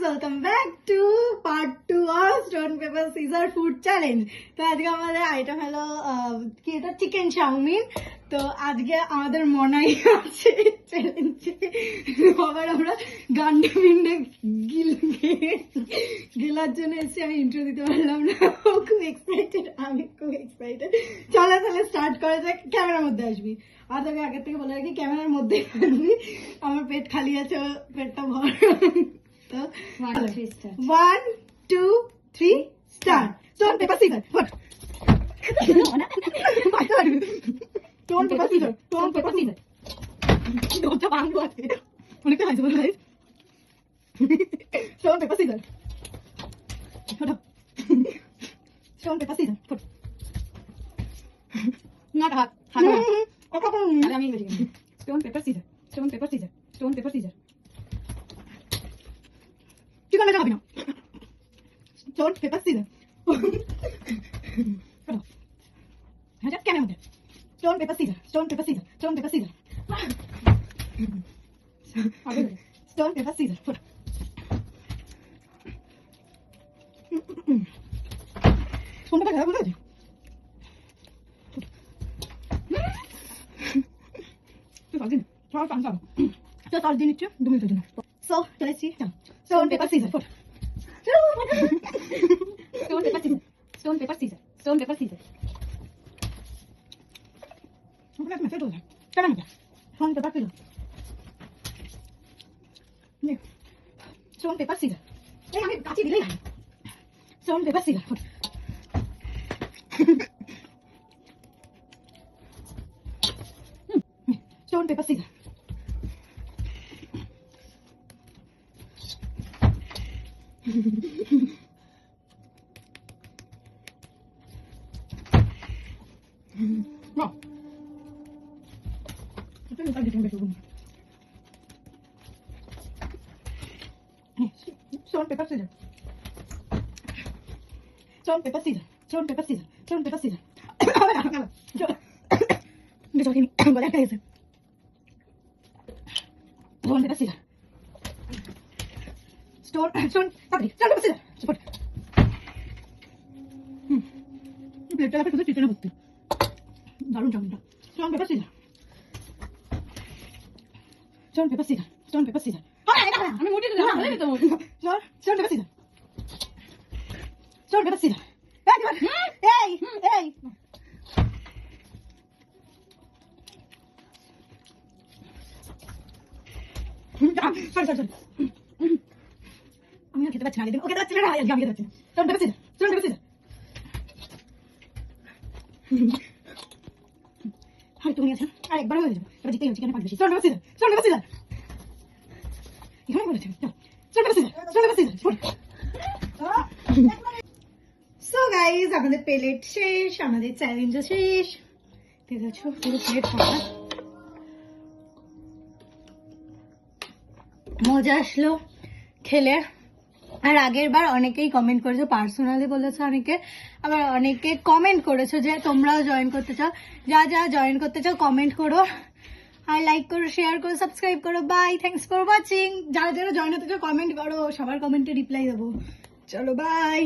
Welcome back to part 2 of stone paper caesar food challenge. তো আজকে আমাদের item হলো কি এটা চিকেন চাউমিন। তো আজকে আমাদের মনাই আছে চ্যালেঞ্জে। আবার আমরা গান্ডে মিন্ডে গিলার জন্য এসে আমি ইন্ট্রো দিতে পারলাম না। ও খুব এক্সাইটেড, আমি খুব এক্সাইটেড। চলো তাহলে স্টার্ট করা যাক। ক্যামেরার মধ্যে আসবি, আর তোকে আগের থেকে বলে রাখি ক্যামেরার মধ্যে আসবি। আমার পেট খালি আছে, পেটটা ভর। তো 1 2 3 start. Stone paper scissor stone paper scissor stone paper scissor. দরজা ভাঙবো আজকে, অনেকটা খাইছে বলে guys. Stone paper scissor stone paper scissor না হাত হাত আমি stone paper scissor stone paper scissor stone paper scissor. Chicken মেজা খাবি না। স্টোন পেপার সিজার হ্যাঁ কেন মধ্যে stone paper scissor stone paper scissor stone paper scissor stone paper scissor. কোনটা খারাপ হয়ে গেছে? সস দিয়ে নিচ্ছি 2 মিনিটের জন্য। সো চলেছি stone paper scissor stone paper scissor stone paper scissor stone paper scissor. Stone paper scissor stone paper caesar. এই আমি কাছে দিলেই হয়। Stone paper scissor stone paper caesar. No. Stone paper scissors. Stone paper scissors. Stone paper scissors. Stone paper scissors. Stone paper scissors. Stone paper scissors. Support. প্লেটটা রাখা শুধু চিকেনে ভর্তি। দারুণ চাউমিনটা। Stone paper scissor stone paper scissor stone paper caesar. আমি মুটি দিলাম বলে তো stone paper scissor stone paper caesar. এই এই সরি আমি খেতে পাচ্ছি না। ওকে খেতে পাচ্ছি না, আমি খেতে পাচ্ছি না। Stone paper scissor stone paper scissor. হ্যাঁ তুমি আছেন আর একবার হয়ে যাবে, এবার জিতেই হচ্ছে কেন পাঁচ বেশি। Stone paper scissor stone paper caesar এখানে বলেছি stone paper scissor stone paper caesar. So guys আমাদের প্লেট শেষ, আমাদের চ্যালেঞ্জও শেষ। দেখেছো পুরো প্লেট খাওয়া মজা আসলো খেলে। আর আগের বার অনেকেই কমেন্ট করেছো, পার্সোনালি বলেছো অনেকে, আবার অনেকে কমেন্ট করেছো যে তোমরাও জয়েন করতে চাও। যা যা জয়েন করতে চাও কমেন্ট করো, আর লাইক করো, শেয়ার করো, সাবস্ক্রাইব করো। Bye, thanks for watching. যারা যারা জয়েন হতে চাও কমেন্ট করো, সবার কমেন্টে রিপ্লাই দেবো। চলো বাই।